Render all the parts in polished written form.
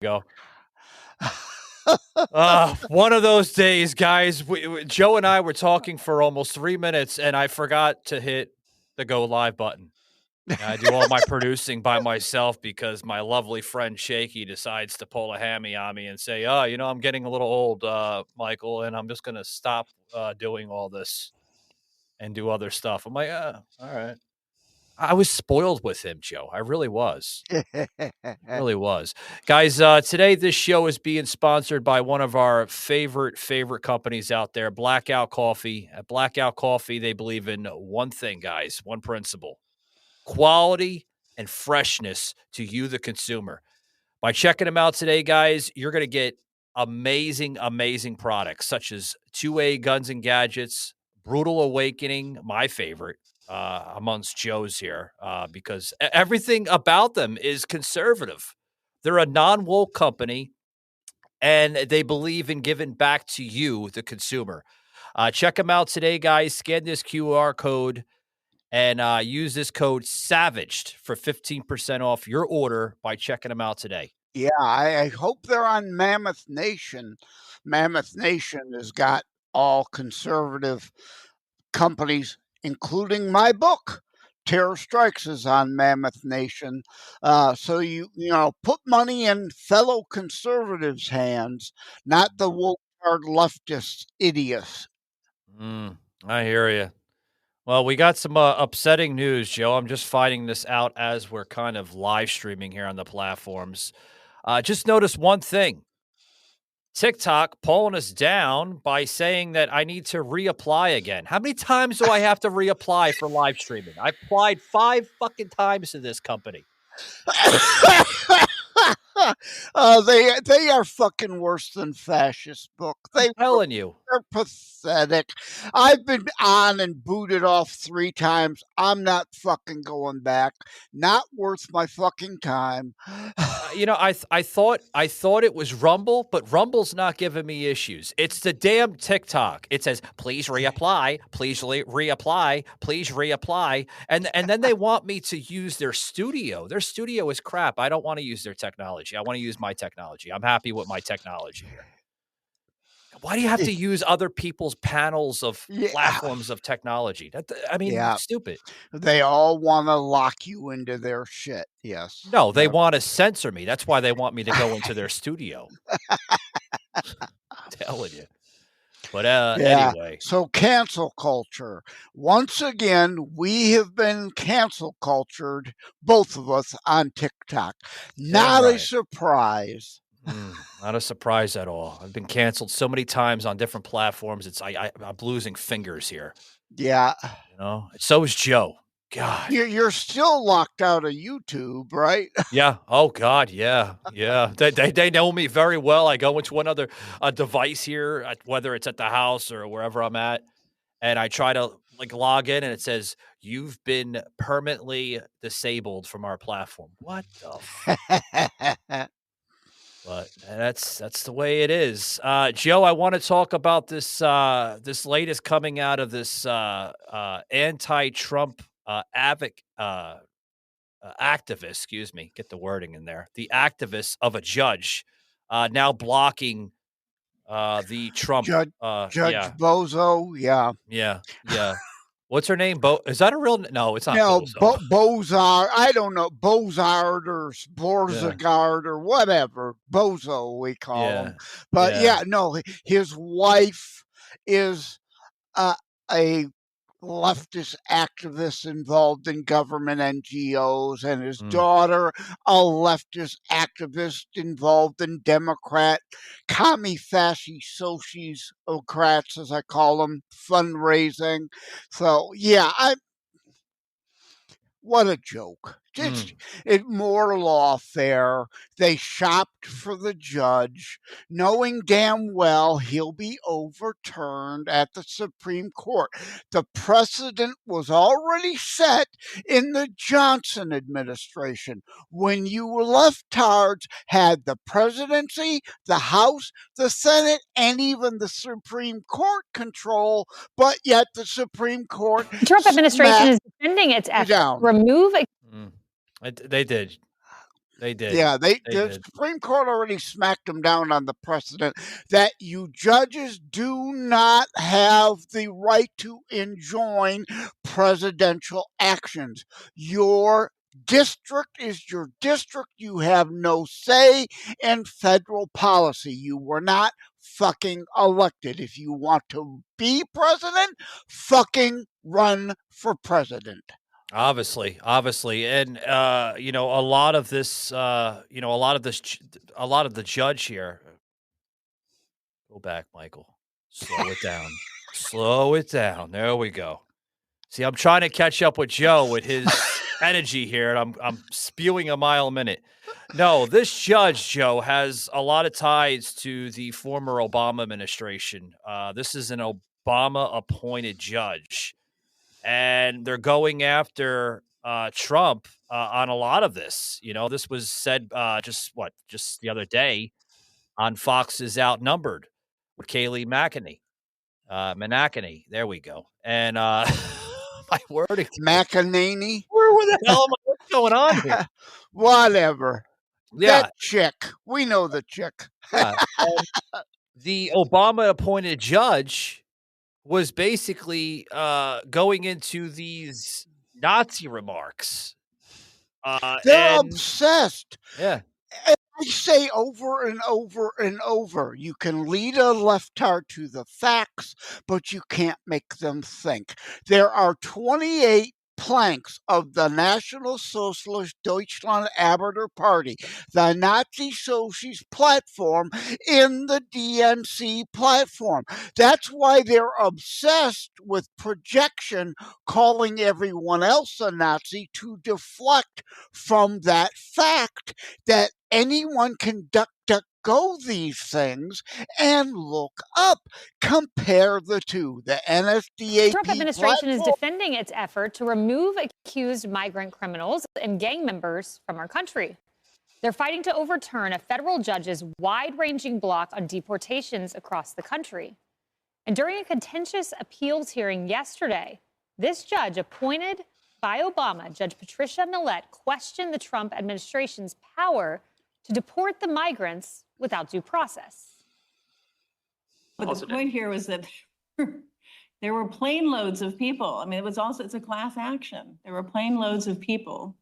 Go. One of those days, guys. Joe and I were talking for almost 3 minutes, and I forgot to hit the go live button. And I do all my producing by myself because my lovely friend Shaky decides to pull a hammy on me and say, "Oh, I'm getting a little old, Michael, and I'm just gonna stop doing all this and do other stuff." I'm like, all right." I was spoiled with him, Joe. I really was. Really was. Guys, today this show is being sponsored by one of our favorite companies out there, Blackout Coffee. At Blackout Coffee, they believe in one thing, guys, one principle: quality and freshness to you, the consumer. By checking them out today, guys, you're going to get amazing products such as 2A Guns and Gadgets, Brutal Awakening, my favorite amongst Joe's here, because everything about them is conservative. They're a non-woke company, and they believe in giving back to you, the consumer. Check them out today, guys. Scan this QR code and use this code SAVAGED for 15% off your order by checking them out today. Yeah, I hope they're on Mammoth Nation. Mammoth Nation has got all conservative companies, including my book. Terror Strikes is on Mammoth Nation. So you put money in fellow conservatives' hands, not the woke leftist idiots. I hear you. Well, we got some upsetting news, Joe. I'm just finding this out as we're kind of live streaming here on the platforms. Just notice one thing. TikTok pulling us down by saying that I need to reapply again. How many times do I have to reapply for live streaming? I've applied 5 fucking times to this company. They are fucking worse than fascist book. I'm telling you. They're pathetic. I've been on and booted off 3 times. I'm not fucking going back. Not worth my fucking time. I thought it was Rumble, but Rumble's not giving me issues. It's the damn TikTok. It says, "Please reapply, please reapply, please reapply," and then they want me to use their studio. Their studio is crap. I don't want to use their technology. I want to use my technology. I'm happy with my technology here. Why do you have to use other people's panels of platforms of technology? Stupid. They all want to lock you into their shit. Yes. No, they want to censor me. That's why they want me to go into their studio. I'm telling you. But anyway. So cancel culture. Once again, we have been cancel cultured, both of us, on TikTok. Not a surprise. Not a surprise at all. I've been canceled so many times on different platforms. I'm losing fingers here. Yeah. So is Joe. God. You're still locked out of YouTube, right? Yeah. Oh, God. Yeah. Yeah. They know me very well. I go into another device here, whether it's at the house or wherever I'm at, and I try to log in, and it says, "You've been permanently disabled from our platform." What the fuck? But that's the way it is. Joe, I want to talk about this this latest coming out of this anti-Trump activist. Excuse me, get the wording in there. The activist of a judge now blocking the Trump Judge Bozo. Yeah. What's her name? Is that a real? No, it's not. No, Bozard. I don't know, Bozard or Borzagard or whatever. Bozo, we call him. But no, his wife is a leftist activist involved in government NGOs, and his daughter, a leftist activist involved in Democrat, commie-fasci sociocrats, as I call them, fundraising. So, what a joke. It's more lawfare. They shopped for the judge, knowing damn well he'll be overturned at the Supreme Court. The precedent was already set in the Johnson administration when you leftards had the presidency, the House, the Senate, and even the Supreme Court control, but yet the Supreme Court... The Trump administration is defending its efforts. Remove... They did. They did. Yeah, They the did. Supreme Court already smacked them down on the precedent that you judges do not have the right to enjoin presidential actions. Your district is your district. You have no say in federal policy. You were not fucking elected. If you want to be president, fucking run for president. Obviously, and a lot of this, a lot of a lot of the judge here. Go back, Michael. Slow it down. Slow it down. There we go. See, I'm trying to catch up with Joe with his energy here, and I'm spewing a mile a minute. No, this judge, Joe, has a lot of ties to the former Obama administration. This is an Obama-appointed judge, and they're going after Trump on a lot of this. This was said just the other day on Fox's Outnumbered with Kayleigh McEnany. There we go. And my word, McEnany? where the hell am I? What's going on here? Whatever. Yeah. That chick. We know the chick. Yeah. The Obama-appointed judge was basically going into these Nazi remarks. They're obsessed. Yeah. I say over and over and over, you can lead a leftard to the facts, but you can't make them think. There are 28 planks of the National Socialist Deutschland Arbeiter Party, the Nazi Socialist platform, in the DNC platform. That's why they're obsessed with projection, calling everyone else a Nazi to deflect from that fact that anyone can go these things and look up, compare the two. The NSDAP The Trump administration is defending its effort to remove accused migrant criminals and gang members from our country. They're fighting to overturn a federal judge's wide-ranging block on deportations across the country. And during a contentious appeals hearing yesterday, this judge appointed by Obama, Judge Patricia Millett, questioned the Trump administration's power to deport the migrants without due process. But the point here was that there were plane loads of people. I mean, it's a class action. There were plane loads of people.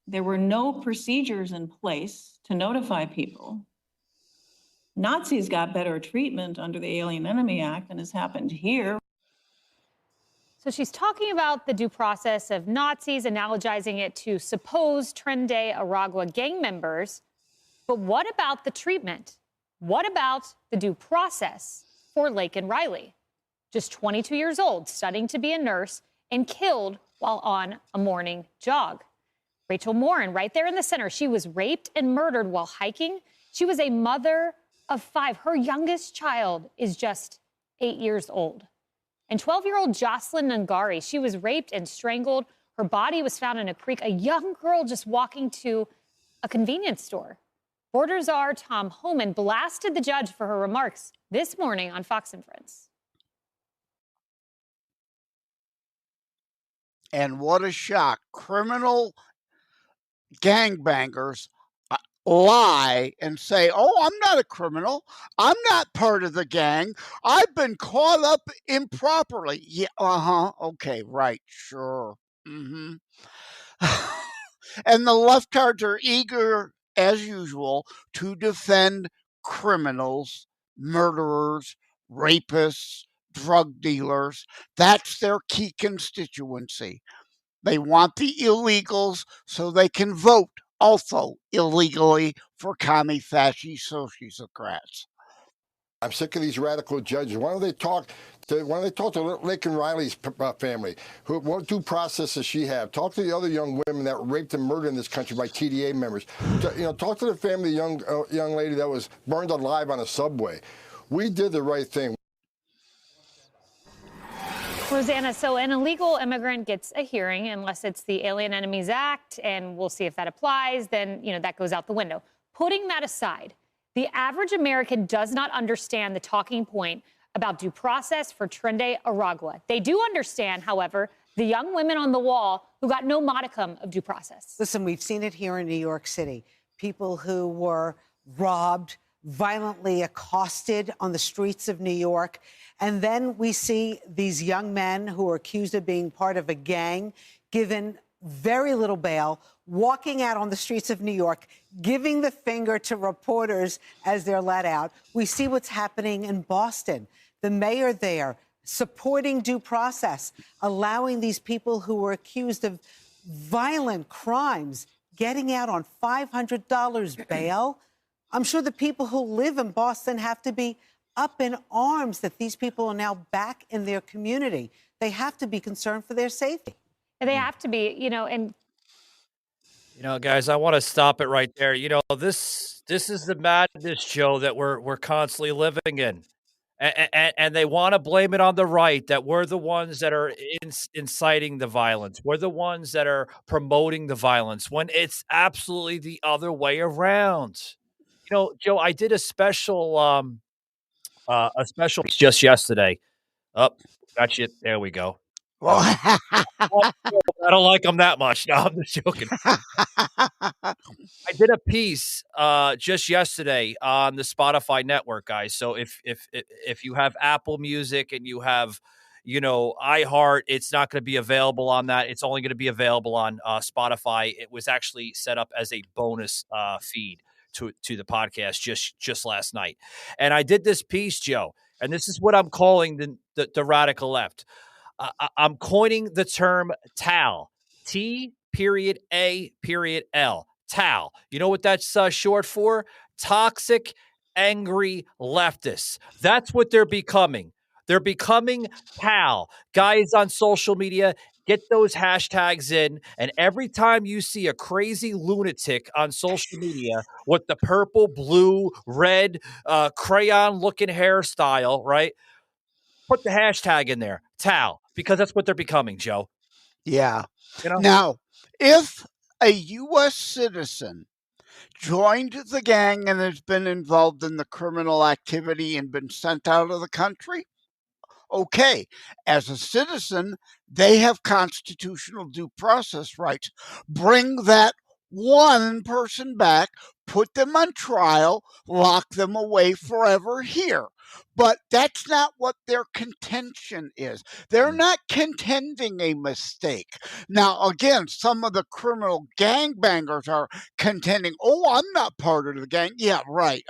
There were no procedures in place to notify people. Nazis got better treatment under the Alien Enemy Act than has happened here. So she's talking about the due process of Nazis, analogizing it to supposed Tren Aragua gang members. But what about the treatment? What about the due process for Laken Riley? Just 22 years old, studying to be a nurse, and killed while on a morning jog. Rachel Morin, right there in the center. She was raped and murdered while hiking. She was a mother of 5. Her youngest child is just 8 years old. And 12-year-old Jocelyn Nungari, she was raped and strangled. Her body was found in a creek. A young girl just walking to a convenience store. Border czar Tom Homan blasted the judge for her remarks this morning on Fox and Friends. And what a shock. Criminal gangbangers lie and say, oh, I'm not a criminal. I'm not part of the gang. I've been caught up improperly. Yeah, okay, right, sure. And the leftards are eager, as usual, to defend criminals, murderers, rapists, drug dealers. That's their key constituency. They want the illegals so they can vote also illegally for commie fascist sociocrats. I'm sick of these radical judges. Why don't they talk to Laken Riley's family? What due process does she have? Talk to the other young women that were raped and murdered in this country by TDA members. Talk to the family, young lady that was burned alive on a subway. We did the right thing. Rosanna, so an illegal immigrant gets a hearing unless it's the Alien Enemies Act, and we'll see if that applies, then, that goes out the window. Putting that aside, the average American does not understand the talking point about due process for Tren Aragua. They do understand, however, the young women on the wall who got no modicum of due process. Listen, we've seen it here in New York City. People who were robbed, violently accosted on the streets of New York. And then we see these young men who are accused of being part of a gang, given very little bail, walking out on the streets of New York, giving the finger to reporters as they're let out. We see what's happening in Boston. The mayor there supporting due process, allowing these people who were accused of violent crimes getting out on $500 bail. I'm sure the people who live in Boston have to be up in arms that these people are now back in their community. They have to be concerned for their safety. They have to be, and guys, I want to stop it right there. This is the madness, Joe, that we're constantly living in. And they want to blame it on the right, that we're the ones that are inciting the violence. We're the ones that are promoting the violence, when it's absolutely the other way around. Joe, I did a special just yesterday. Oh, got you. There we go. I don't like them that much. No, I'm just joking. I did a piece just yesterday on the Spotify network, guys. So if you have Apple Music and you have, iHeart, it's not going to be available on that. It's only going to be available on Spotify. It was actually set up as a bonus feed to the podcast just last night. And I did this piece, Joe, and this is what I'm calling the radical left. I'm coining the term TAL, T.A.L, TAL. You know what that's short for? Toxic, angry leftists. That's what they're becoming. They're becoming TAL. Guys on social media, get those hashtags in, and every time you see a crazy lunatic on social media with the purple, blue, red, crayon-looking hairstyle, right? Put the hashtag in there, TAL, because that's what they're becoming, Joe. Yeah. Now, if a U.S. citizen joined the gang and has been involved in the criminal activity and been sent out of the country, okay, as a citizen, they have constitutional due process rights. Bring that one person back, put them on trial, lock them away forever here. But that's not what their contention is. They're not contending a mistake. Now, again, some of the criminal gangbangers are contending, oh, I'm not part of the gang. Yeah, right.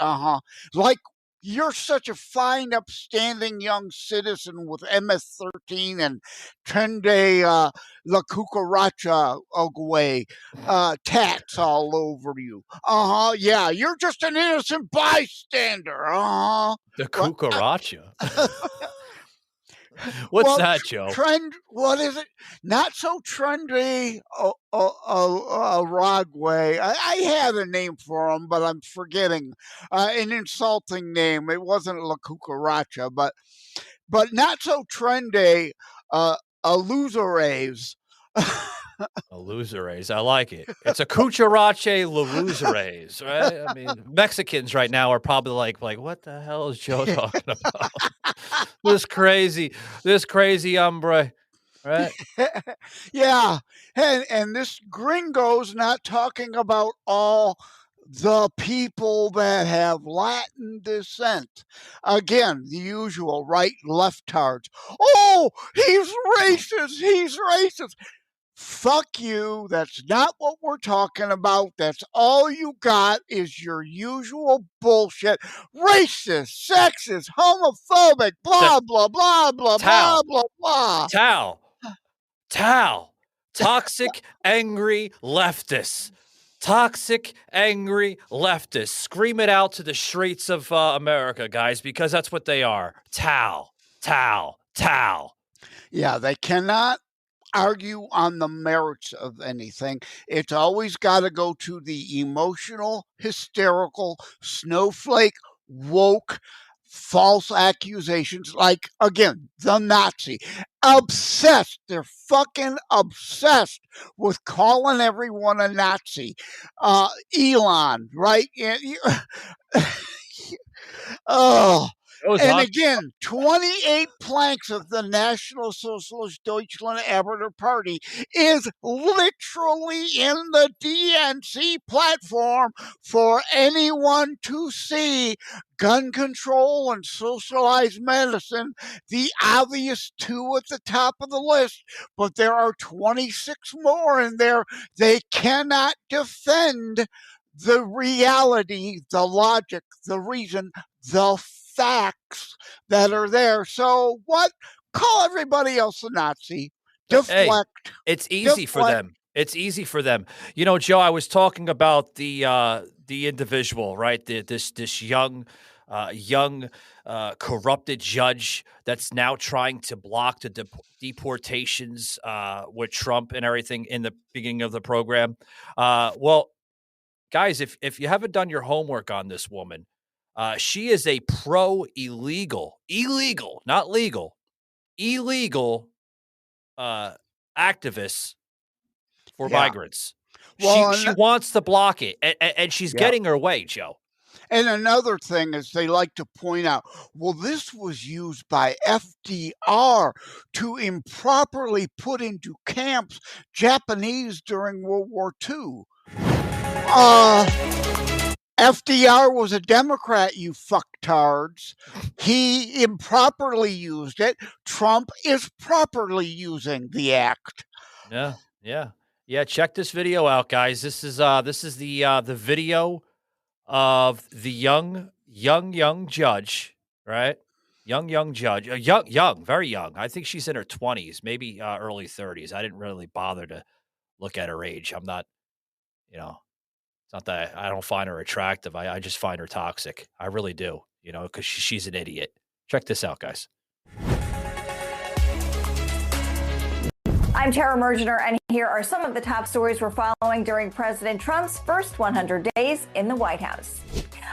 Like, you're such a fine, upstanding young citizen with MS-13 and Trende La Cucaracha Ogwe tats all over you. Yeah, you're just an innocent bystander. The Cucaracha? What's that, Joe? What is it? Not so trendy. Rogway. I had a name for him, but I'm forgetting. An insulting name. It wasn't La Cucaracha, but not so trendy. A loseres. A loseres. I like it. It's a cucarache loseres, right? I mean, Mexicans right now are probably like, what the hell is Joe talking about? This crazy hombre, right? Yeah. And this gringo's not talking about all the people that have Latin descent. Again, the usual right leftards. Oh, he's racist. Fuck you. That's not what we're talking about. That's all you got is your usual bullshit. Racist, sexist, homophobic, blah, blah, blah, blah, blah, blah, blah. TAL. Toxic, angry leftists. Toxic, angry leftists. Scream it out to the streets of America, guys, because that's what they are. TAL. Yeah, they cannot argue on the merits of anything. It's always got to go to the emotional, hysterical, snowflake, woke, false accusations, like, again, the Nazi. Obsessed. They're fucking obsessed with calling everyone a Nazi. Elon, right? Oh. And again, 28 planks of the National Socialist Deutschland Arbeiter Party is literally in the DNC platform for anyone to see. Gun control and socialized medicine, the obvious two at the top of the list, but there are 26 more in there. They cannot defend the reality, the logic, the reason, the facts that are there. So what? Call everybody else a Nazi. Deflect. Hey, it's easy for them. It's easy for them. You know, Joe, I was talking about the individual, right? This young corrupted judge that's now trying to block the deportations with Trump and everything in the beginning of the program. Well, guys, if you haven't done your homework on this woman, she is a illegal, not legal, illegal activist for migrants. Well, she wants to block it, and she's getting her way, Joe. And another thing is they like to point out, well, this was used by FDR to improperly put into camps Japanese during World War II. FDR was a Democrat, you fucktards. He improperly used it. Trump is properly using the act. Yeah. Check this video out, guys. This is the video of the young judge, right? Young judge, young, very young. I think she's in her 20s, maybe early 30s. I didn't really bother to look at her age. I'm not, it's not that I don't find her attractive. I just find her toxic. I really do, because she's an idiot. Check this out, guys. I'm Tara Mergener, and here are some of the top stories we're following during President Trump's first 100 days in the White House.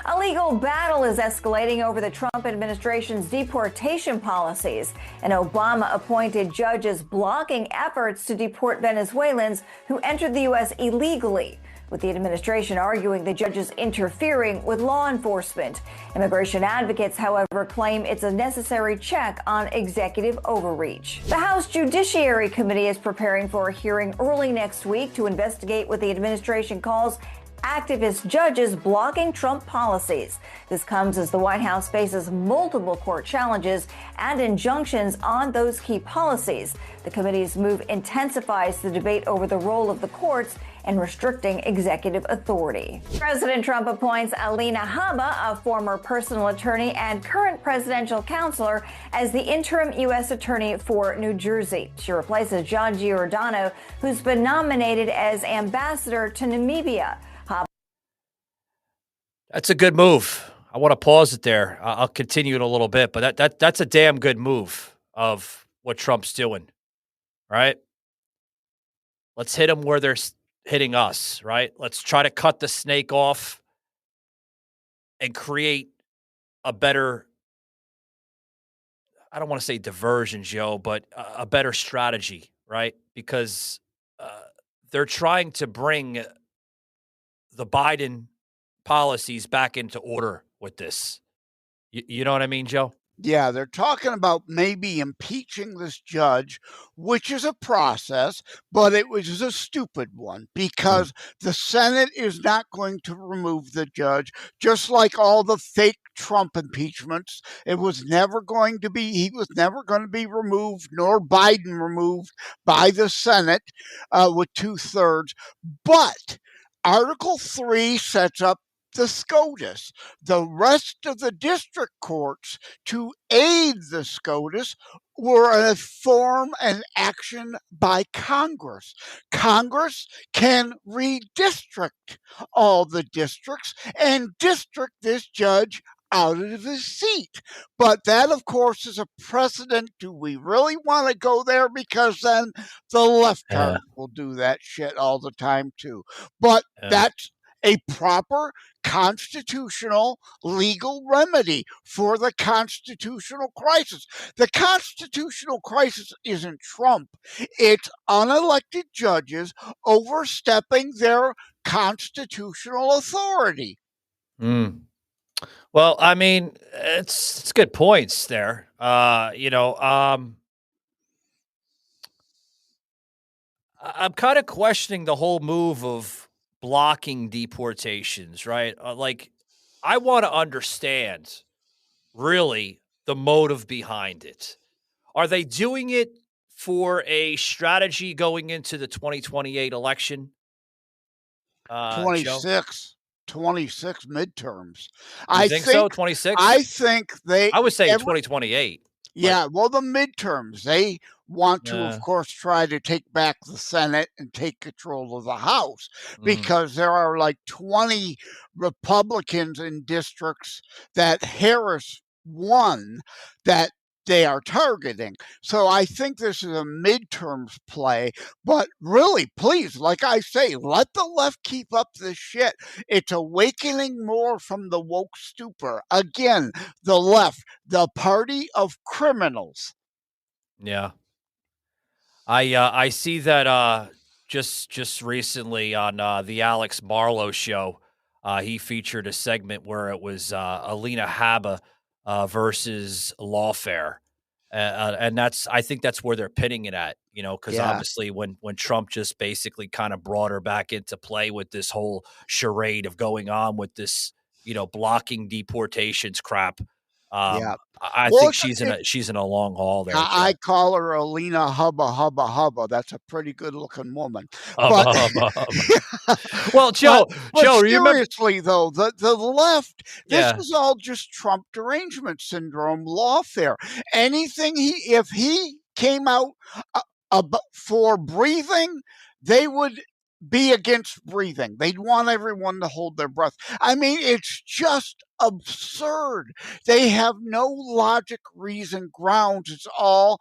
A legal battle is escalating over the Trump administration's deportation policies. An Obama-appointed judge is blocking efforts to deport Venezuelans who entered the U.S. illegally, with the administration arguing the judge is interfering with law enforcement. Immigration advocates, however, claim it's a necessary check on executive overreach. The House Judiciary Committee is preparing for a hearing early next week to investigate what the administration calls activist judges blocking Trump policies. This comes as the White House faces multiple court challenges and injunctions on those key policies. The committee's move intensifies the debate over the role of the courts in restricting executive authority. President Trump appoints Alina Habba, a former personal attorney and current presidential counselor, as the interim U.S. attorney for New Jersey. She replaces John Giordano, who's been nominated as ambassador to Namibia. That's a good move. I want to pause it there. I'll continue in a little bit, but that's a damn good move of what Trump's doing, right? Let's hit them where they're hitting us, right? Let's try to cut the snake off and create a better, I don't want to say diversion, Joe, but a better strategy, right? Because they're trying to bring the Biden policies back into order with this. You know what I mean, Joe? Yeah, they're talking about maybe impeaching this judge, which is a process, but it was a stupid one because the Senate is not going to remove the judge, just like all the fake Trump impeachments. He was never going to be removed, nor Biden removed by the Senate with 2/3. But Article 3 sets up the SCOTUS. The rest of the district courts, to aid the SCOTUS, were a form and action by Congress. Congress can redistrict all the districts and district this judge out of his seat. But that, of course, is a precedent. Do we really want to go there? Because then the left will do that shit all the time, too. But that's a proper constitutional legal remedy for the constitutional crisis. The constitutional crisis isn't Trump. It's unelected judges overstepping their constitutional authority. Well, Well, I mean, it's good points there. I'm kind of questioning the whole move of blocking deportations, right? I want to understand really the motive behind it. Are they doing it for a strategy going into the 2028 election? Joe, 26, 26 midterms. you I think so? think 26? I think they I would say every 2028. But yeah, well, the midterms, they want to, of uh, course, try to take back the Senate and take control of the House mm, because there are like 20 Republicans in districts that Harris won that they are targeting. So I think this is a midterms play, but really, please, like I say, let the left keep up this shit. It's awakening more from the woke stupor. Again, the left, the party of criminals. yeah. I see that just recently on the Alex Marlowe show, he featured a segment where it was Alina Habba versus Lawfare, and I think that's where they're pinning it at, because Yeah, obviously when Trump just basically kind of brought her back into play with this whole charade of going on with this blocking deportations crap. yeah. I Well, think she's in a long haul there, I Joe. call her Alina Hubba Hubba Hubba. That's a pretty good looking woman. Hubba, But hubba, hubba. Well, but Joe, do you remember? seriously though, the left, this Yeah. is all just Trump derangement syndrome lawfare. Anything if he came out for breathing, they would be against breathing. They'd want everyone to hold their breath. I mean, it's just absurd. They have no logic, reason, grounds. It's all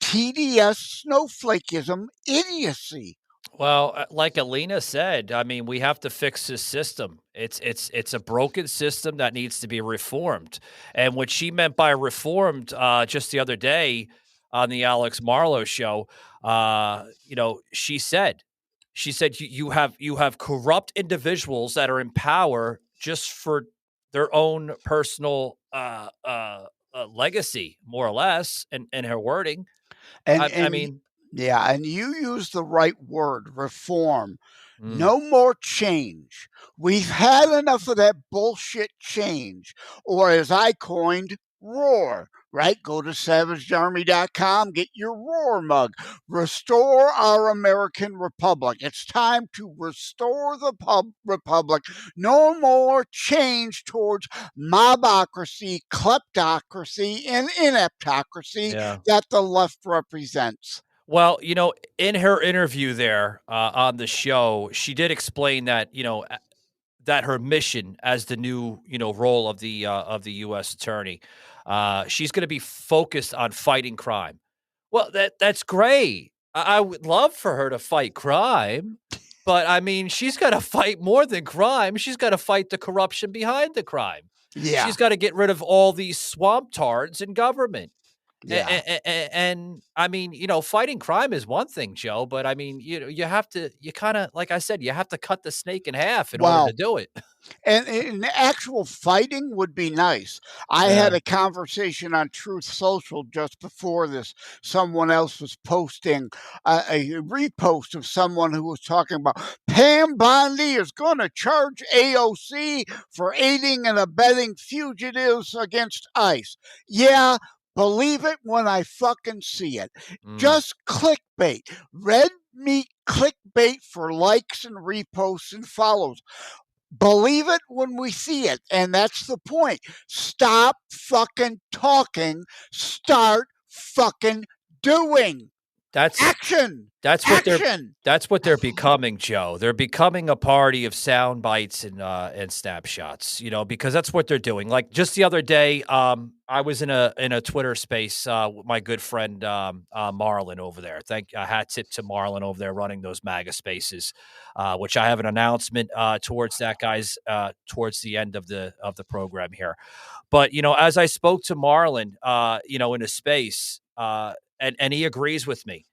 TDS snowflakism idiocy. Well, like Alina said, I mean, we have to fix this system. It's a broken system that needs to be reformed. And what she meant by reformed, just the other day on the Alex Marlowe show, she said you have corrupt individuals that are in power just for their own personal legacy, more or less, in her wording. I And mean, yeah, and you use the right word, reform. mm, No more change. We've had enough of that bullshit change, or as I coined, roar. Right? Go to savagearmy.com, get your roar mug. Restore our American Republic. It's time to restore the Republic. No more change towards mobocracy, kleptocracy, and ineptocracy yeah. that the left represents. Well, in her interview there on the show, she did explain that that her mission as the new role of the U.S. attorney, she's going to be focused on fighting crime. Well, that's great. I would love for her to fight crime, but I mean, she's got to fight more than crime. She's got to fight the corruption behind the crime. Yeah, She's got to get rid of all these swamp tards in government. yeah. And I mean, fighting crime is one thing, Joe, but I mean, you have to, you kind of, like I said, you have to cut the snake in half in order to Well, do it. and actual fighting would be nice. I had Yeah. a conversation on Truth Social just before this. Someone else was posting a repost of someone who was talking about Pam Bondi is going to charge AOC for aiding and abetting fugitives against ICE. Yeah, believe it when I fucking see it. Mm. Just clickbait, red meat clickbait for likes and reposts and follows. Believe it when we see it. And that's the point. Stop fucking talking. Start fucking doing. That's Action. That's what they're Action. that's what they're becoming, Joe. They're becoming a party of sound bites and snapshots, because that's what they're doing. Like just the other day, I was in a Twitter space with my good friend Marlon over there. Thank hat tip to Marlon over there running those MAGA spaces, which I have an announcement towards that guys towards the end of the program here. But as I spoke to Marlon, in a space, and he agrees with me.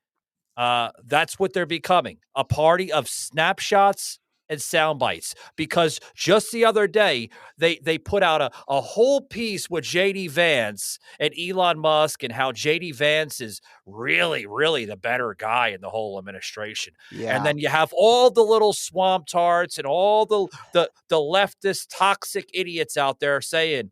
That's what they're becoming, a party of snapshots and sound bites, because just the other day they put out a whole piece with JD Vance and Elon Musk and how JD Vance is really, really the better guy in the whole administration. Yeah. And then you have all the little swamp tarts and all the leftist toxic idiots out there saying,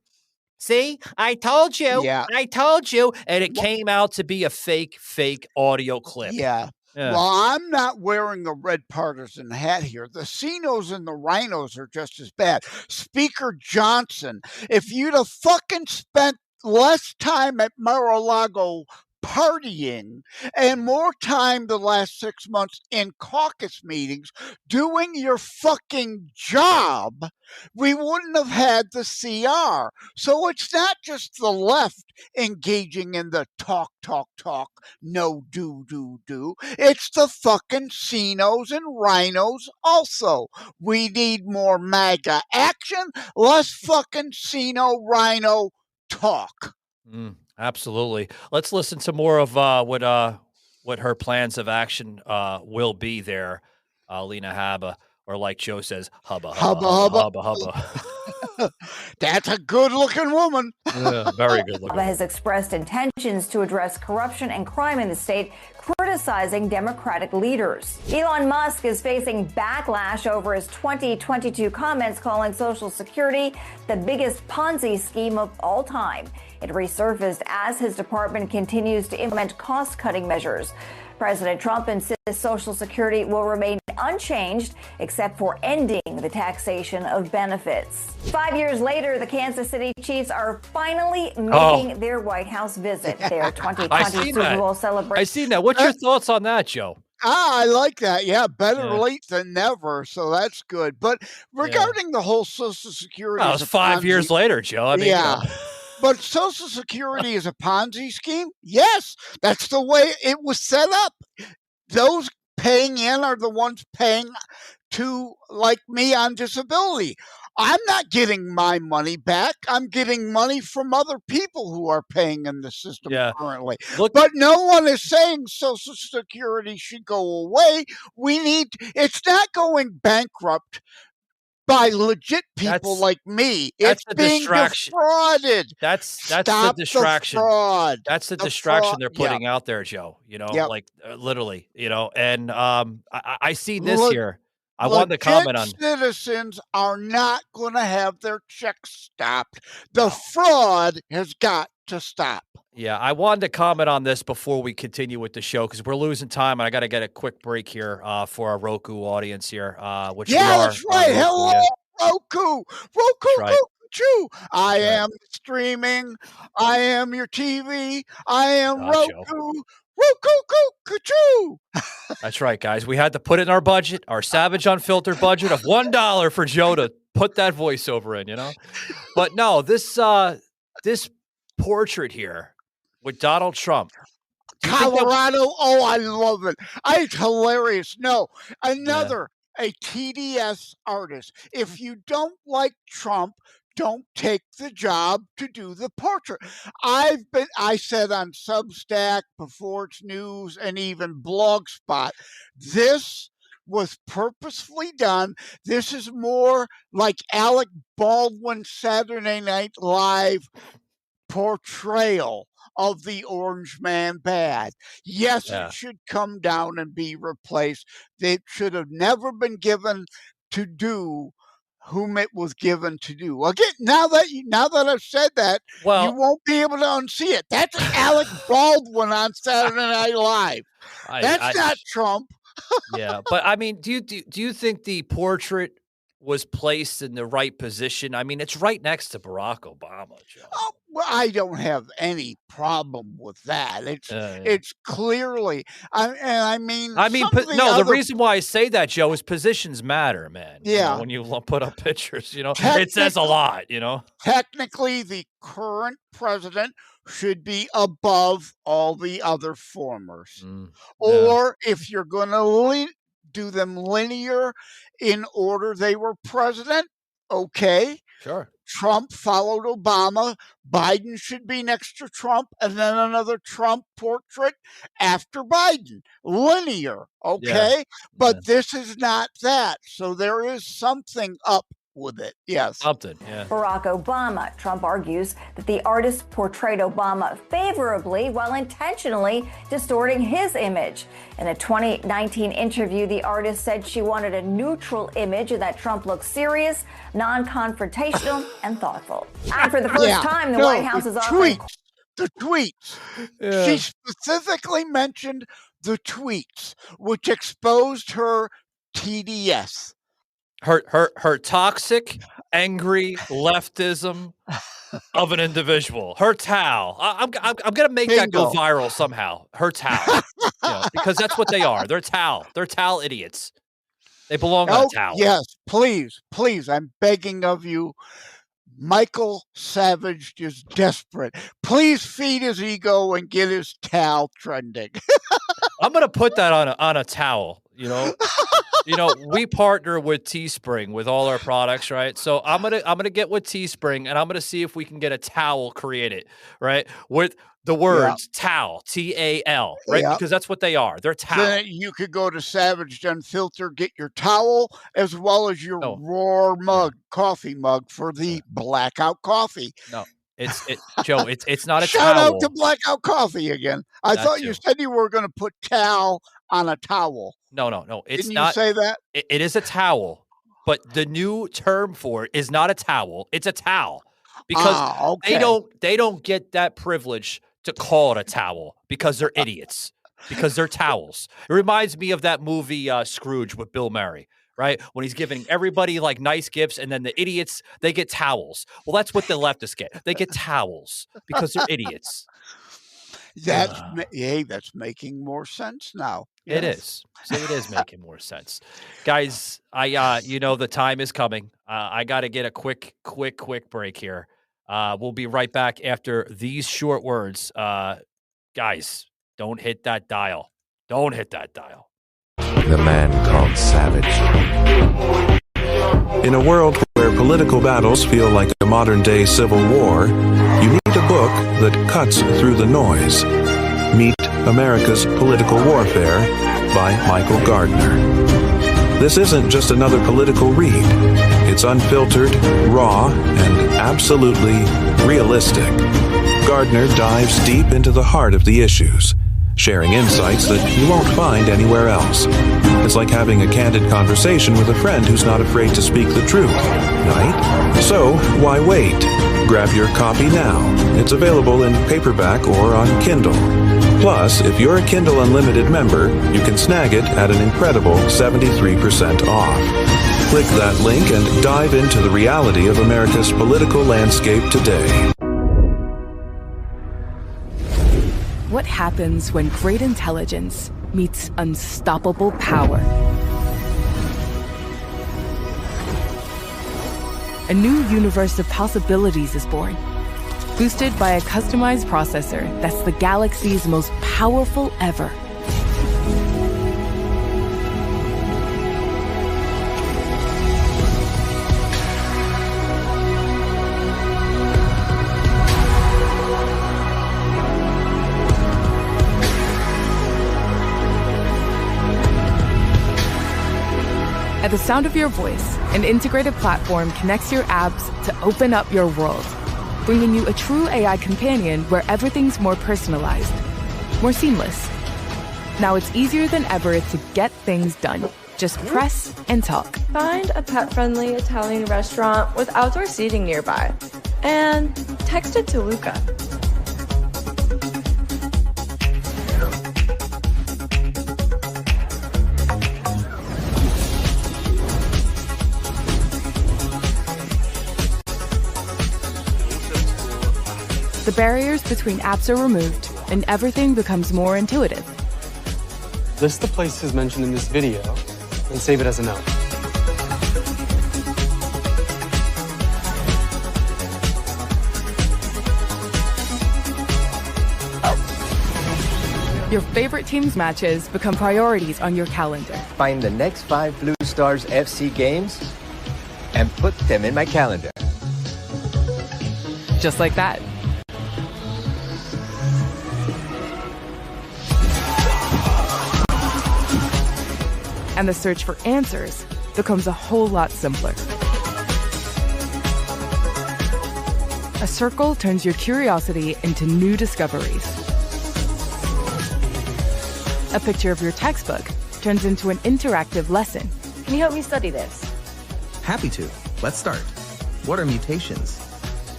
see, I told you, Yeah. I told you. And it came out to be a fake audio clip. Yeah. Well, I'm not wearing a red partisan hat here. The Cinos and the Rhinos are just as bad. Speaker Johnson, if you'd have fucking spent less time at Mar-a-Lago partying and more time the last 6 months in caucus meetings doing your fucking job, we wouldn't have had the CR. So it's not just the left engaging in the talk, no do. It's the fucking Cinos and Rhinos also. We need more MAGA action, less fucking Cino Rhino talk. Absolutely. Let's listen to more of what her plans of action will be there, Lena Haba, or like Joe says, hubba. That's a good-looking woman. Yeah, very good looking. Has expressed intentions to address corruption and crime in the state, criticizing Democratic leaders. Elon Musk is facing backlash over his 2022 comments calling Social Security the biggest Ponzi scheme of all time. It resurfaced as his department continues to implement cost-cutting measures. President Trump insists Social Security will remain unchanged except for ending the taxation of benefits. 5 years later, the Kansas City Chiefs are finally making their White House visit. Their 2020 Super Bowl celebration. I seen that. What's your thoughts on that, Joe? I like that. Yeah, better late than never. So that's good. But regarding the whole Social Security, it was 5 years later, Joe. I mean, yeah. But Social Security is a Ponzi scheme? Yes, that's the way it was set up. Those paying in are the ones paying to, like me, on disability. I'm not getting my money back. I'm getting money from other people who are paying in the system currently. But no one is saying Social Security should go away. It's not going bankrupt by legit people like me. It's being defrauded. That's the distraction. Fraud. That's the distraction they're putting out there, Joe. You know, like literally, you know, and I see this here. I wanted to comment on citizens are not going to have their checks stopped. The fraud has got to stop. Yeah, I wanted to comment on this before we continue with the show because we're losing time, and I got to get a quick break here for our Roku audience here. Which that's right. Hello, Roku. Roku. I am streaming. I am your TV. I am Roku. Roku. That's right, guys. We had to put it in our budget, our Savage Unfiltered budget of $1 for Joe to put that voiceover in, you know? But no, this portrait here with Donald Trump. Colorado, I love it. It's hilarious. No, a TDS artist. If you don't like Trump, don't take the job to do the portrait. I said on Substack, Before It's News, and even Blogspot, this was purposefully done. This is more like Alec Baldwin's Saturday Night Live portrayal of the Orange Man bad. Yes, it should come down and be replaced. They should have never been given to do whom it was given to do. Again, now that I've said that, you won't be able to unsee it. That's Alec Baldwin on Saturday Night Live. That's not Trump. Yeah, but I mean, do you think the portrait was placed in the right position? I mean, it's right next to Barack Obama, Joe. Oh, well, I don't have any problem with that. It's clearly, the reason why I say that, Joe, is positions matter, man. Yeah. You know, when you put up pictures, you know, it says a lot, you know. Technically, the current president should be above all the other formers. Or if you're going to do them linear in order they were president, okay. Sure. Trump followed Obama. Biden should be next to Trump, and then another Trump portrait after Biden. Linear, okay? But this is not that. So there is something up with it. Yes. Something, yeah. Barack Obama. Trump argues that the artist portrayed Obama favorably while intentionally distorting his image. In a 2019 interview, the artist said she wanted a neutral image and that Trump looked serious, non-confrontational, and thoughtful. And for the first time, the White House is offering... The tweets. Yeah. She specifically mentioned the tweets, which exposed her TDS. Her toxic, angry leftism of an individual. Her towel. I'm gonna make that go viral somehow. Her towel, because that's what they are. They're towel. They're towel idiots. They belong on a towel. Yes, please. I'm begging of you. Michael Savage is desperate. Please feed his ego and get his towel trending. I'm gonna put that on a towel. We partner with Teespring with all our products, right? So I'm gonna get with Teespring and I'm gonna see if we can get a towel created, right? With the words towel, TAL, right? Because that's what they are. They're towel. Then you could go to Savage Unfiltered, get your towel as well as your Roar mug, coffee mug for the blackout coffee. No. Joe, it's not a Shout towel. out to Blackout Coffee again. I thought you said you were going to put towel on a towel. No. It's Didn't not. You say that? It is a towel, but the new term for it is not a towel. It's a towel because they don't get that privilege to call it a towel because they're idiots. Because they're towels. It reminds me of that movie Scrooge with Bill Murray. Right? When he's giving everybody like nice gifts and then the idiots, they get towels. Well, that's what the leftists get. They get towels because they're idiots. That's making more sense now. Yes. It is. So it is making more sense. Guys, the time is coming. I got to get a quick break here. We'll be right back after these short words. Guys, don't hit that dial. Don't hit that dial. The man called Savage. In a world where political battles feel like a modern-day civil war, you need a book that cuts through the noise. Meet America's Political Warfare by Michael Gardner. This isn't just another political read. It's unfiltered, raw, and absolutely realistic. Gardner dives deep into the heart of the issues, sharing insights that you won't find anywhere else. It's like having a candid conversation with a friend who's not afraid to speak the truth, right? So, why wait? Grab your copy now. It's available in paperback or on Kindle. Plus, if you're a Kindle Unlimited member, you can snag it at an incredible 73% off. Click that link and dive into the reality of America's political landscape today. What happens when great intelligence meets unstoppable power? A new universe of possibilities is born, boosted by a customized processor that's the galaxy's most powerful ever. At the sound of your voice, an integrated platform connects your apps to open up your world, bringing you a true AI companion where everything's more personalized, more seamless. Now it's easier than ever to get things done. Just press and talk. Find a pet-friendly Italian restaurant with outdoor seating nearby, and text it to Luca. The barriers between apps are removed, and everything becomes more intuitive. List the places mentioned in this video and save it as a note. Your favorite team's matches become priorities on your calendar. Find the next 5 Blue Stars FC games and put them in my calendar. Just like that. And the search for answers becomes a whole lot simpler. A circle turns your curiosity into new discoveries. A picture of your textbook turns into an interactive lesson. Can you help me study this? Happy to. Let's start. What are mutations?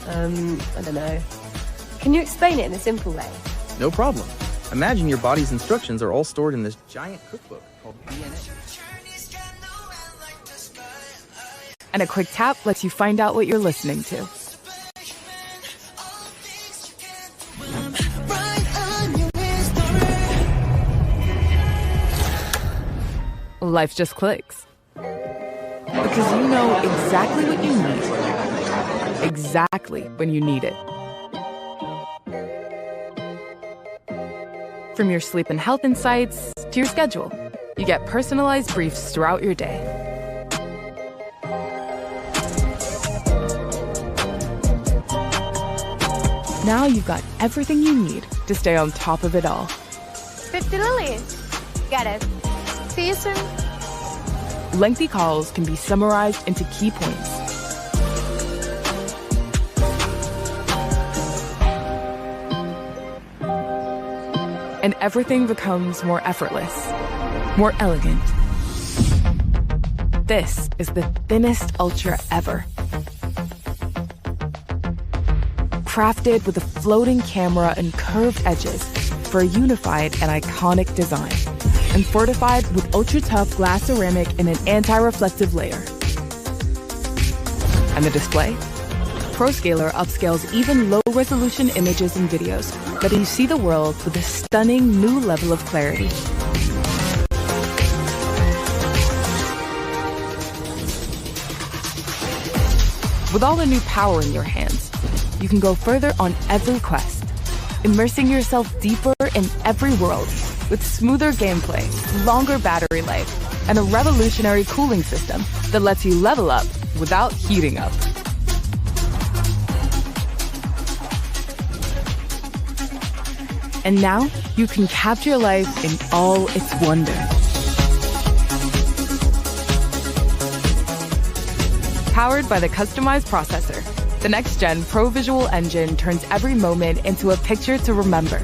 I don't know. Can you explain it in a simple way? No problem. Imagine your body's instructions are all stored in this giant cookbook called DNA. And a quick tap lets you find out what you're listening to. Life just clicks. Because you know exactly what you need. Exactly when you need it. From your sleep and health insights to your schedule, you get personalized briefs throughout your day. Now you've got everything you need to stay on top of it all. 50 lilies. Got it. See you soon. Lengthy calls can be summarized into key points. And everything becomes more effortless, more elegant. This is the thinnest Ultra ever. Crafted with a floating camera and curved edges for a unified and iconic design. And fortified with ultra-tough glass ceramic in an anti-reflective layer. And the display? ProScaler upscales even low-resolution images and videos, letting you see the world with a stunning new level of clarity. With all the new power in your hands, you can go further on every quest, immersing yourself deeper in every world with smoother gameplay, longer battery life, and a revolutionary cooling system that lets you level up without heating up. And now, you can capture life in all its wonder. Powered by the customized processor, the next-gen Pro Visual Engine turns every moment into a picture to remember.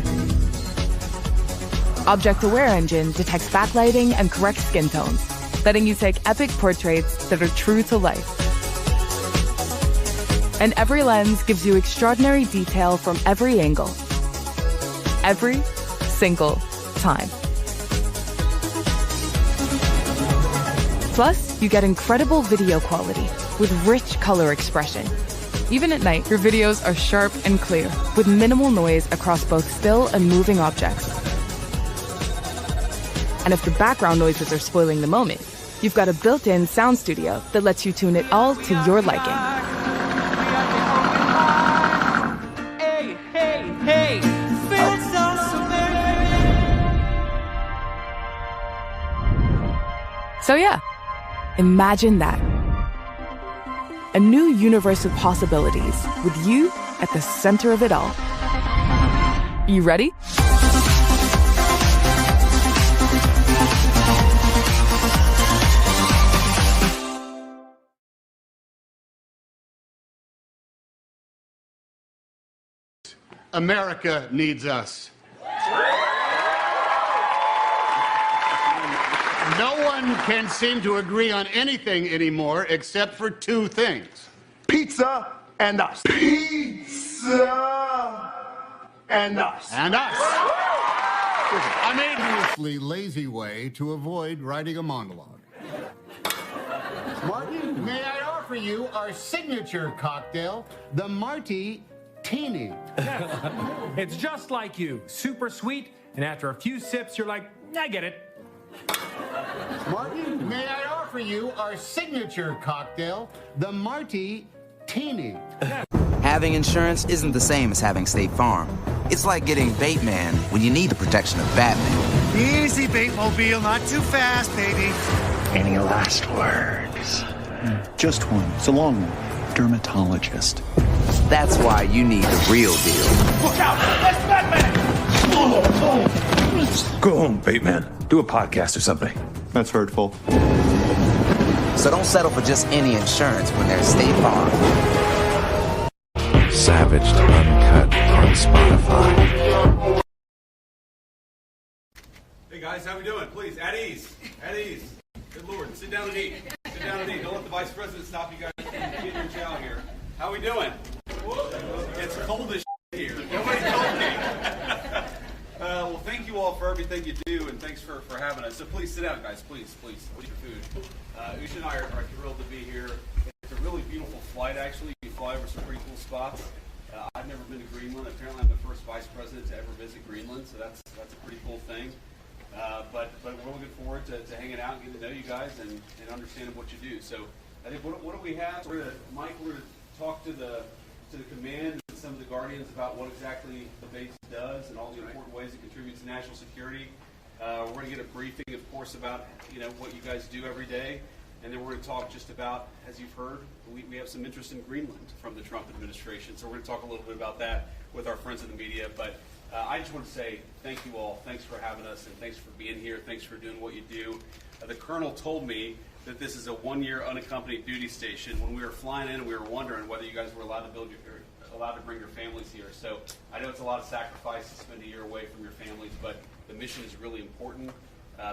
Object-Aware Engine detects backlighting and corrects skin tones, letting you take epic portraits that are true to life. And every lens gives you extraordinary detail from every angle. Every single time. Plus, you get incredible video quality with rich color expression. Even at night, your videos are sharp and clear, with minimal noise across both still and moving objects. And if the background noises are spoiling the moment, you've got a built-in sound studio that lets you tune it all to your liking. Hey, hey, hey! So yeah, imagine that. A new universe of possibilities with you at the center of it all. You ready? America needs us. No one can seem to agree on anything anymore except for two things. Pizza and us. Pizza and us. And us. I mean, seriously lazy way to avoid writing a monologue. Martin, may I offer you our signature cocktail, the Martini. It's just like you, super sweet, and after a few sips, you're like, I get it. Martin, may I offer you our signature cocktail, the Martini. Having insurance isn't the same as having State Farm. It's like getting Bateman when you need the protection of Batman. Easy, Batemobile, not too fast, baby. Any last words? Just one. It's a long one. dermatologist. That's why you need the real deal. Look out! That's Batman! Go home, Bateman. Do a podcast or something. That's hurtful. So don't settle for just any insurance when there's State Farm. Savaged Uncut on Spotify. Hey guys, how we doing? Please, at ease. At ease. Good Lord, sit down and eat. Sit down and eat. Don't let the Vice President stop you guys from getting your chow here. How we doing? It's cold as here. Nobody told me. Well, thank you all for everything you do, and thanks for having us. So please sit down, guys. Please. Eat your food. Usha and I are thrilled to be here. It's a really beautiful flight, actually. You fly over some pretty cool spots. I've never been to Greenland. Apparently, I'm the first vice president to ever visit Greenland, so that's a pretty cool thing. But we're looking forward to hanging out and getting to know you guys and understanding what you do. So I think what do we have? Mike, we're going to talk to the command and some of the guardians about what exactly the base does and all the important ways it contributes to national security. We're going to get a briefing, of course, about what you guys do every day, and then we're going to talk just about, as you've heard, we have some interest in Greenland from the Trump administration. So we're going to talk a little bit about that with our friends in the media. But I just want to say thank you all. Thanks for having us, and thanks for being here. Thanks for doing what you do. The colonel told me that this is a one-year unaccompanied duty station. When we were flying in, we were wondering whether you guys were allowed to bring your families here. So I know it's a lot of sacrifice to spend a year away from your families, but the mission is really important.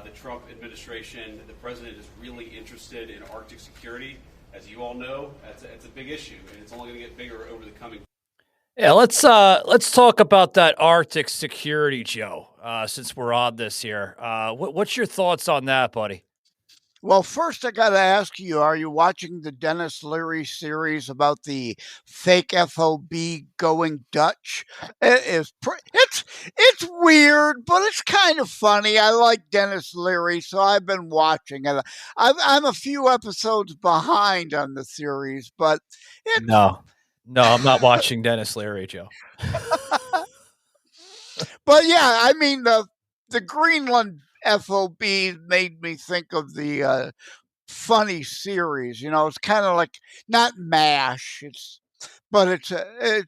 The Trump administration, the president is really interested in Arctic security. As you all know, it's a big issue, and it's only going to get bigger over the coming. Yeah, let's talk about that Arctic security, Joe. Since we're on this here, what's your thoughts on that, buddy? Well, first I got to ask you: are you watching the Dennis Leary series about the fake FOB going Dutch? It's weird, but it's kind of funny. I like Dennis Leary, so I've been watching it. I'm a few episodes behind on the series, but No, I'm not watching Dennis Leary, Joe. But yeah, I mean the Greenland FOB made me think of the funny series. It's kind of like not MASH. But it's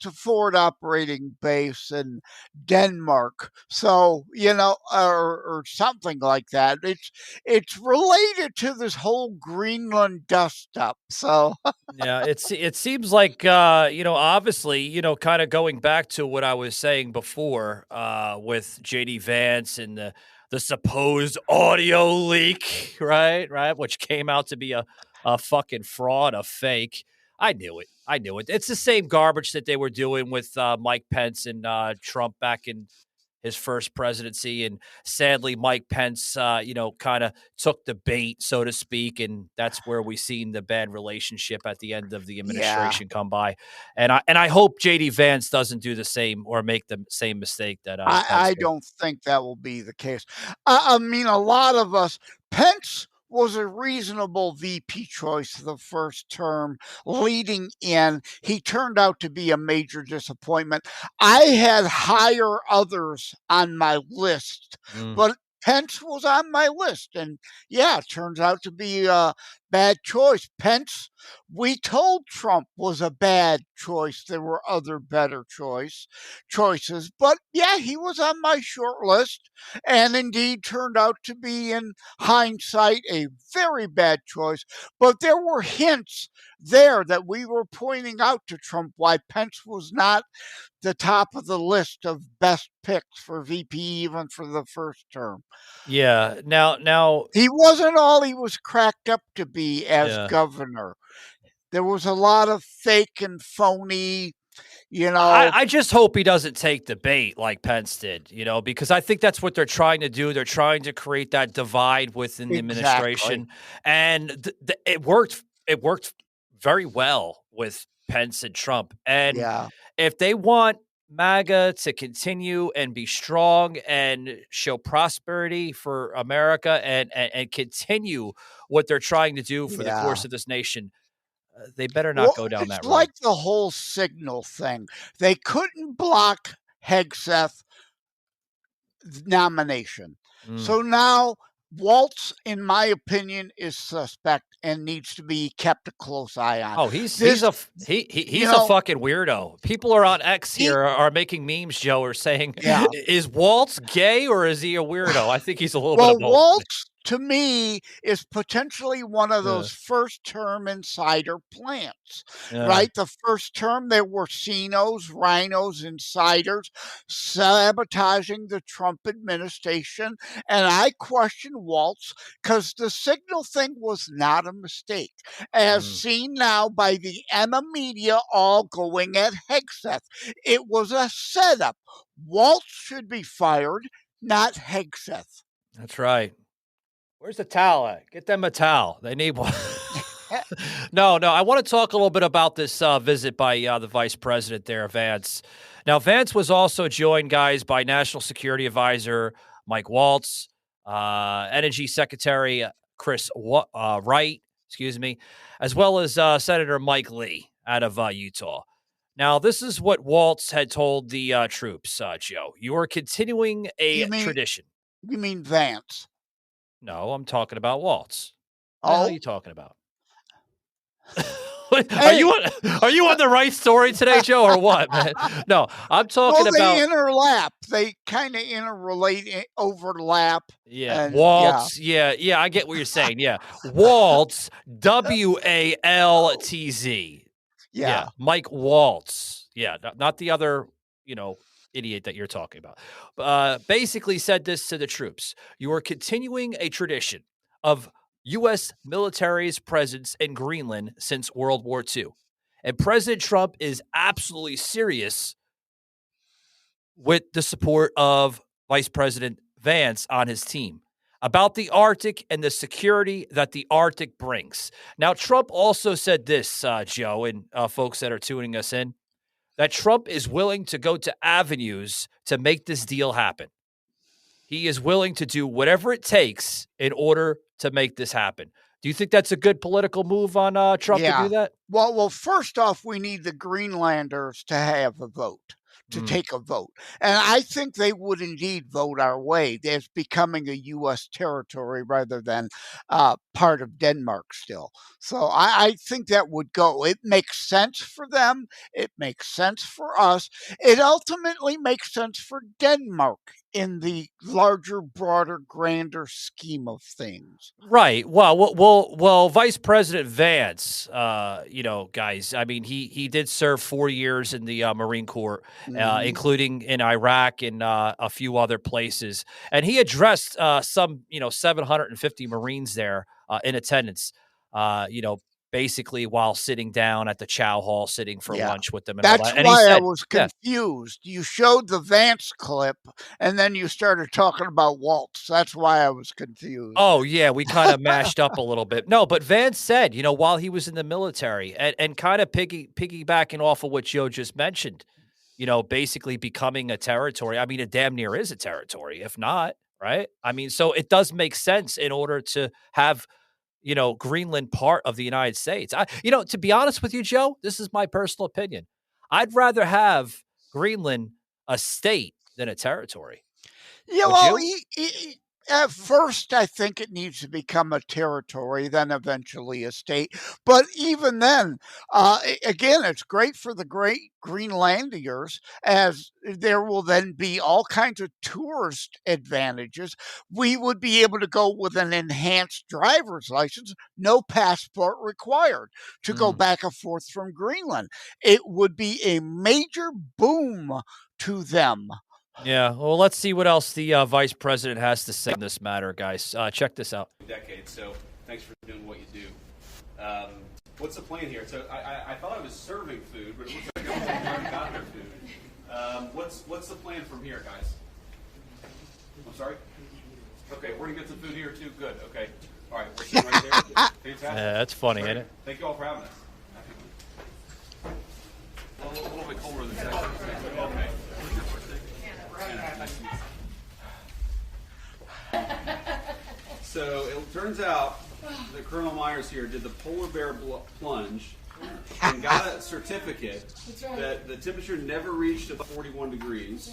a forward operating base in Denmark. So or something like that. It's related to this whole Greenland dust up. So yeah, it seems like obviously kind of going back to what I was saying before with JD Vance and the supposed audio leak, right, which came out to be a fucking fraud, a fake. I knew it. It's the same garbage that they were doing with Mike Pence and Trump back in his first presidency. And sadly, Mike Pence, kind of took the bait, so to speak. And that's where we seen the bad relationship at the end of the administration come by. And I hope JD Vance doesn't do the same or make the same mistake that I don't think that will be the case. I mean, a lot of us, Pence was a reasonable VP choice the first term leading in. He turned out to be a major disappointment. I had higher others on my list, but Pence was on my list. And yeah, it turns out to be a bad choice. Pence, we told Trump was a bad choice. There were other better choices. But yeah, he was on my short list and indeed turned out to be, in hindsight, a very bad choice. But there were hints there that we were pointing out to Trump why Pence was not the top of the list of best picks for VP, even for the first term. Yeah. Now he wasn't all he was cracked up to be as governor. There was a lot of fake and phony. I just hope he doesn't take the bait like Pence did, because I think that's what they're trying to do. They're trying to create that divide within the administration, and it worked. It worked very well with Pence and Trump. And if they want MAGA to continue and be strong and show prosperity for America and continue what they're trying to do for the course of this nation, they better not go down that road. It's like the whole signal thing. They couldn't block Hegseth's nomination. So now Waltz, in my opinion, is suspect and needs to be kept a close eye on. Oh, he's a fucking weirdo. People are on X here are making memes, Joe, are saying, is Waltz gay or is he a weirdo? I think he's a little bit of both. Waltz, to me, is potentially one of those first-term insider plants, right? The first term, there were CINOs, rhinos, insiders sabotaging the Trump administration, and I question Waltz because the signal thing was not a mistake, as seen now by the Emma media all going at Hegseth. It was a setup. Waltz should be fired, not Hegseth. That's right. Where's the towel at? Get them a towel. They need one. No, I want to talk a little bit about this visit by the vice president there, Vance. Now, Vance was also joined, guys, by National Security Advisor Mike Waltz, Energy Secretary Chris Wright, as well as Senator Mike Lee out of Utah. Now, this is what Waltz had told the troops, Joe. You are continuing a tradition. You mean Vance? No, I'm talking about Waltz. What are you talking about? Are you on the right story today, Joe, or what, man? No, I'm talking about. They interlap. They kind of interrelate, overlap. Yeah, Waltz. Yeah, I get what you're saying. Yeah, Waltz. WALTZ. Yeah, Mike Waltz. Yeah, not the other, idiot that you're talking about. Basically said this to the troops. You are continuing a tradition of U.S. military's presence in Greenland since World War II. And President Trump is absolutely serious with the support of Vice President Vance on his team about the Arctic and the security that the Arctic brings. Now, Trump also said this, Joe, and folks that are tuning us in, that Trump is willing to go to avenues to make this deal happen. He is willing to do whatever it takes in order to make this happen. Do you think that's a good political move on Trump to do that? Well, first off, we need the Greenlanders to have a vote, to take a vote. And I think they would indeed vote our way as becoming a U.S. territory rather than part of Denmark still. So I think that would go. It makes sense for them. It makes sense for us. It ultimately makes sense for Denmark in the larger, broader, grander scheme of things. Right. Well, Vice President Vance, guys, I mean, he did serve 4 years in the Marine Corps, including in Iraq and a few other places. And he addressed some, 750 Marines there in attendance, basically while sitting down at the chow hall, sitting for lunch with them. And that's all that. And why he said, I was confused. You showed the Vance clip, and then you started talking about Waltz. That's why I was confused. Oh, yeah, we kind of mashed up a little bit. No, but Vance said, while he was in the military, and kind of piggybacking off of what Joe just mentioned, basically becoming a territory. I mean, it damn near is a territory, if not, right? I mean, so it does make sense in order to have Greenland part of the United States. To be honest with you, Joe, this is my personal opinion. I'd rather have Greenland a state than a territory. Yeah, well, at first, I think it needs to become a territory, then eventually a state. But even then, again, it's great for the great Greenlanders, as there will then be all kinds of tourist advantages. We would be able to go with an enhanced driver's license, no passport required, to go back and forth from Greenland. It would be a major boom to them. Yeah, well, let's see what else the vice president has to say on this matter, guys. Check this out. Decades, so thanks for doing what you do. What's the plan here? So I thought I was serving food, but it looks like I've already got their food. What's the plan from here, guys? I'm sorry? Okay, we're going to get some food here, too. Good, okay. All right, we're sitting right there. Fantastic. Yeah, that's funny, isn't it? Thank you all for having us. A little bit colder than Texas. Okay. So it turns out that Colonel Myers here did the polar bear plunge and got a certificate that the temperature never reached above 41 degrees.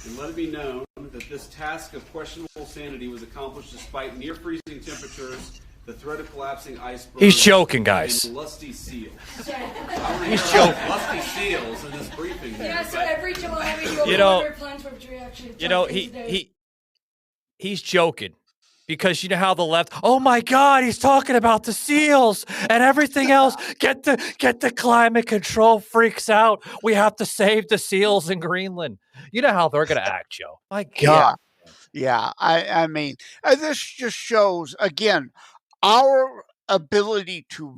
and let it be known that this task of questionable sanity was accomplished despite near freezing temperatures, the threat of collapsing icebergs. He's joking, guys. And lusty seals. He's joking. Lusty seals in this briefing here. Yeah, so every July we do You know, a plunge with reaction. You know, he's joking. Because you know how the left, oh my God, he's talking about the seals and everything else. Get the climate control freaks out. We have to save the seals in Greenland. You know how they're going to act, Joe. My God. Yeah. I mean, this just shows, again, our ability to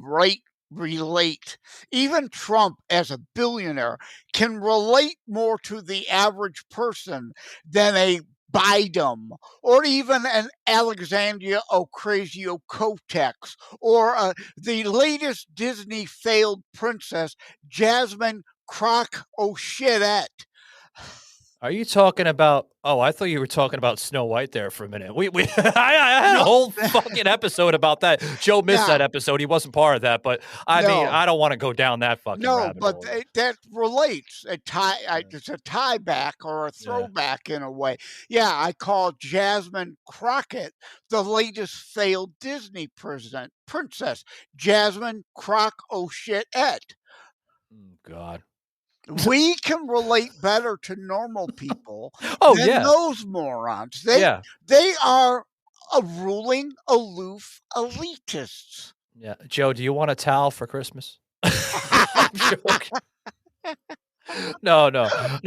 relate. Even Trump, as a billionaire, can relate more to the average person than a Biden, or even an Alexandria Ocasio-Cortez, or the latest Disney failed princess, Jasmine Croc O'Shitette. Are you talking about? Oh, I thought you were talking about Snow White there for a minute. I had a whole fucking episode about that. Joe missed that episode. He wasn't part of that, but I mean, I don't want to go down that fucking rabbit hole. That relates. It's a tie back or a throwback in a way. Yeah, I call Jasmine Crockett the latest failed Disney princess, Jasmine Croc O'Shitette. God. We can relate better to normal people than those morons. They are ruling, aloof elitists. Yeah. Joe, do you want a towel for Christmas? I'm joking. No.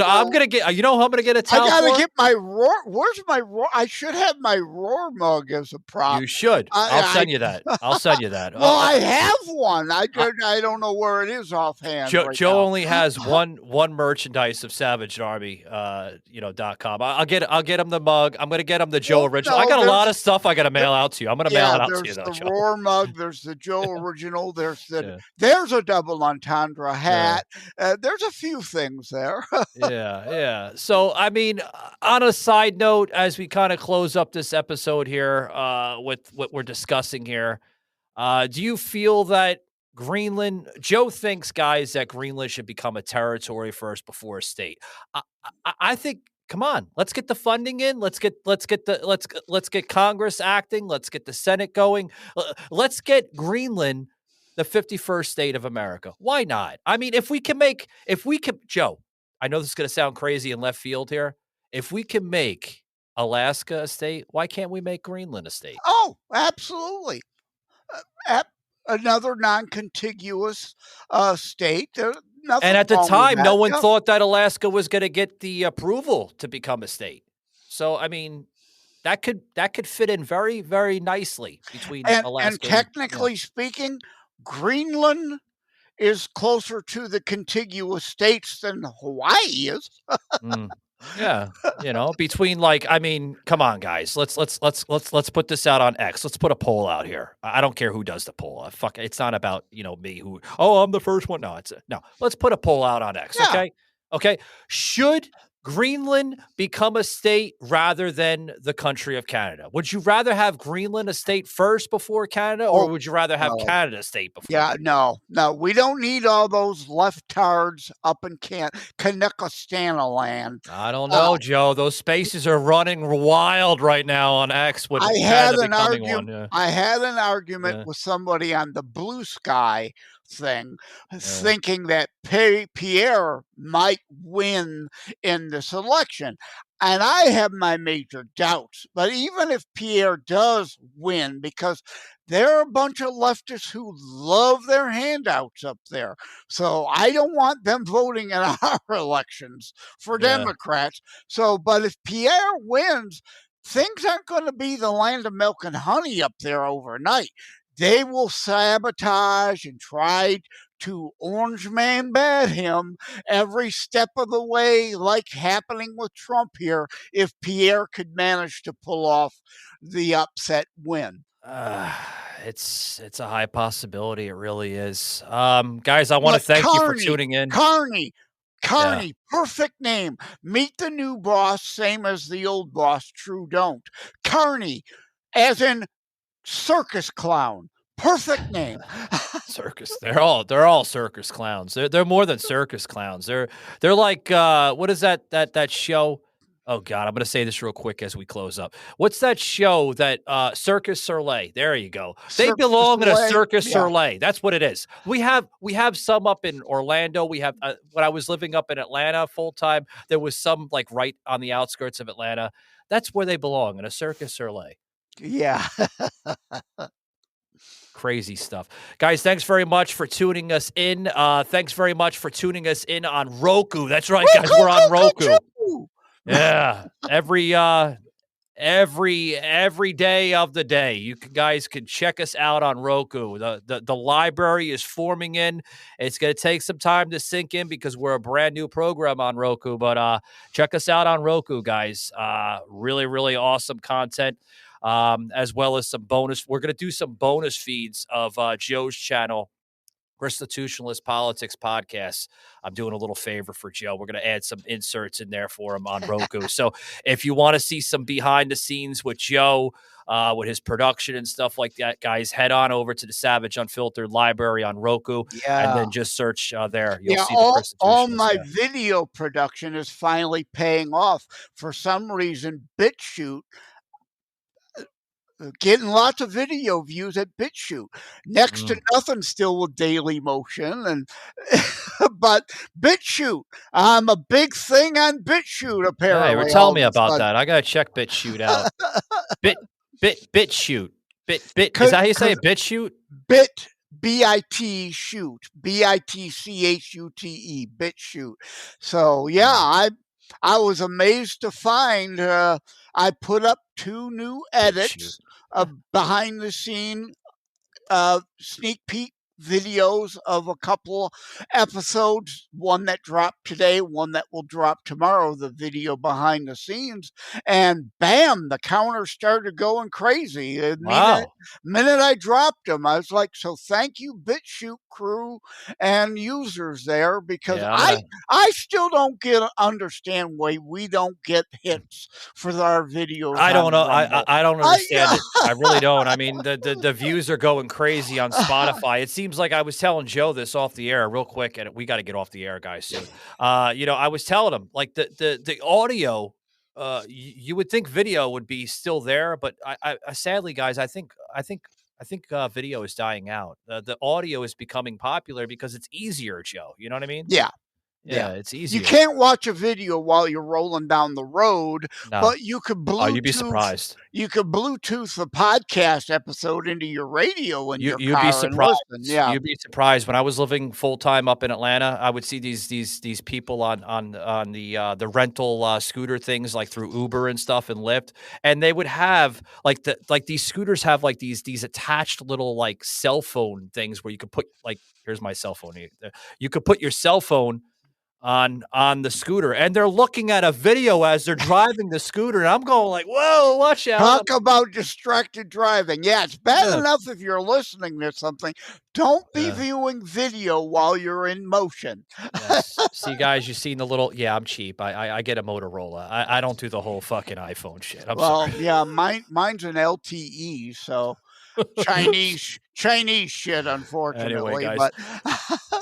I'm gonna get. You know who I'm gonna get a towel? I gotta get my roar. Where's my roar? I should have my roar mug as a prop. You should. I'll send you that. I'll send you that. Well, I have one. I don't know where it is offhand. Joe only has one merchandise of Savage Army. .com. I'll get him the mug. I'm gonna get him the Joe original. I got a lot of stuff I gotta mail out to you. I'm gonna mail it out to you. There's the roar mug. There's the Joe original. There's a double entendre hat. There's a few things there. yeah. So, I mean, on a side note, as we kind of close up this episode here with what we're discussing here, do you feel that Greenland, Joe thinks, guys, that Greenland should become a territory first before a state? I think, come on, let's get the funding in. Let's get Congress acting. Let's get the Senate going. Let's get Greenland the 51st state of America. Why not? I mean, if we can, Joe, I know this is going to sound crazy in left field here. If we can make Alaska a state, why can't we make Greenland a state? Oh, absolutely. Another non-contiguous state. And at the time, no one thought that Alaska was going to get the approval to become a state. So, I mean, that could fit in very, very nicely between Alaska and technically speaking, Greenland is closer to the contiguous states than Hawaii is. Yeah, between come on, guys, let's put this out on X. Let's put a poll out here. I don't care who does the poll. It's not about me who. Oh, I'm the first one. No, let's put a poll out on X. Yeah. Okay. Should Greenland become a state rather than the country of Canada? Would you rather have Greenland a state first before Canada, or would you rather have Canada a state before? Yeah, no. We don't need all those leftards up in Canuckostana land. I don't know, Joe. Those spaces are running wild right now on X. With I had an argument with somebody on the Blue Sky thing, thinking that Pierre might win in this election. And I have my major doubts. But even if Pierre does win, because there are a bunch of leftists who love their handouts up there. So I don't want them voting in our elections for Democrats. So, but if Pierre wins, things aren't going to be the land of milk and honey up there overnight. They will sabotage and try to orange man bat him every step of the way, like happening with Trump here, if Pierre could manage to pull off the upset win. It's a high possibility. It really is. Guys, I want to thank you for tuning in. Carney, perfect name. Meet the new boss, same as the old boss, true don't. Carney, as in circus clown. Perfect name. Circus. They're all circus clowns. They're more than circus clowns. They're like what is that show? Oh, God, I'm going to say this real quick as we close up. What's that show that Circus Soleil? There you go. They belong in a Circus Soleil. That's what it is. We have some up in Orlando. We have when I was living up in Atlanta full time, there was some like right on the outskirts of Atlanta. That's where they belong, in a Circus Soleil. Yeah. Crazy stuff. Guys, thanks very much for tuning us in. Thanks very much for tuning us in on Roku. That's right, guys. We're on Roku. Yeah. Every day of the day. You guys can check us out on Roku. The library is forming in. It's going to take some time to sink in because we're a brand new program on Roku, but check us out on Roku, guys. Really, really awesome content. As well as some bonus. We're going to do some bonus feeds of Joe's channel, Constitutionalist Politics Podcast. I'm doing a little favor for Joe. We're going to add some inserts in there for him on Roku. So if you want to see some behind the scenes with Joe, with his production and stuff like that, guys, head on over to the Savage Unfiltered library on Roku, and then just search there. You'll see all my video production is finally paying off. For some reason, BitChute, getting lots of video views at BitChute. Next to nothing still with Daily Motion, and but BitChute, I'm a big thing on BitChute apparently. Yeah, you were telling me about that. I gotta check BitChute out. BitChute. Is that how you say it? BitChute? B-I-T shoot. B-I-T-C-H-U-T-E. BitChute. So yeah, I was amazed to find I put up 2 new edits of behind the scene sneak peek videos of a couple episodes, one that dropped today, one that will drop tomorrow, the video behind the scenes, and bam, the counter started going crazy. The minute I dropped them, I was like, so thank you, BitChute crew and users there, because I still don't understand why we don't get hits for our videos. I don't know. I don't understand it. I really don't. I mean, the views are going crazy on Spotify. It seems like I was telling Joe this off the air real quick, and we got to get off the air, guys, soon. I was telling him, like, the audio, you would think video would be still there, but I sadly, guys, I think video is dying out. The audio is becoming popular because it's easier, Joe. You know what I mean? Yeah, it's easier. You can't watch a video while you're rolling down the road, but you could Bluetooth. Oh, you'd be surprised. You could Bluetooth the podcast episode into your radio in your car. You'd be surprised. And listen. Yeah, you'd be surprised. When I was living full time up in Atlanta, I would see these people on the rental scooter things, like through Uber and stuff and Lyft, and they would have like these scooters have like these attached little like cell phone things where you could put, like, here's my cell phone. You could put your cell phone on the scooter, and they're looking at a video as they're driving the scooter, and I'm going like, whoa, watch out. Talk about distracted driving. Yeah, it's bad enough if you're listening to something. Don't be viewing video while you're in motion. Yes. See, guys, you seen the little, I'm cheap. I get a Motorola. I don't do the whole fucking iPhone shit. I'm sorry. Yeah, mine's an LTE, so Chinese shit, unfortunately. Anyway, guys, but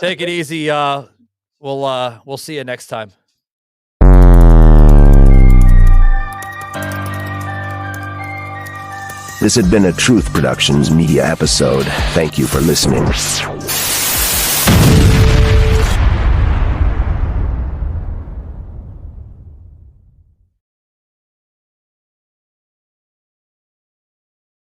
take it easy. We'll see you next time. This had been a Truth Productions media episode. Thank you for listening.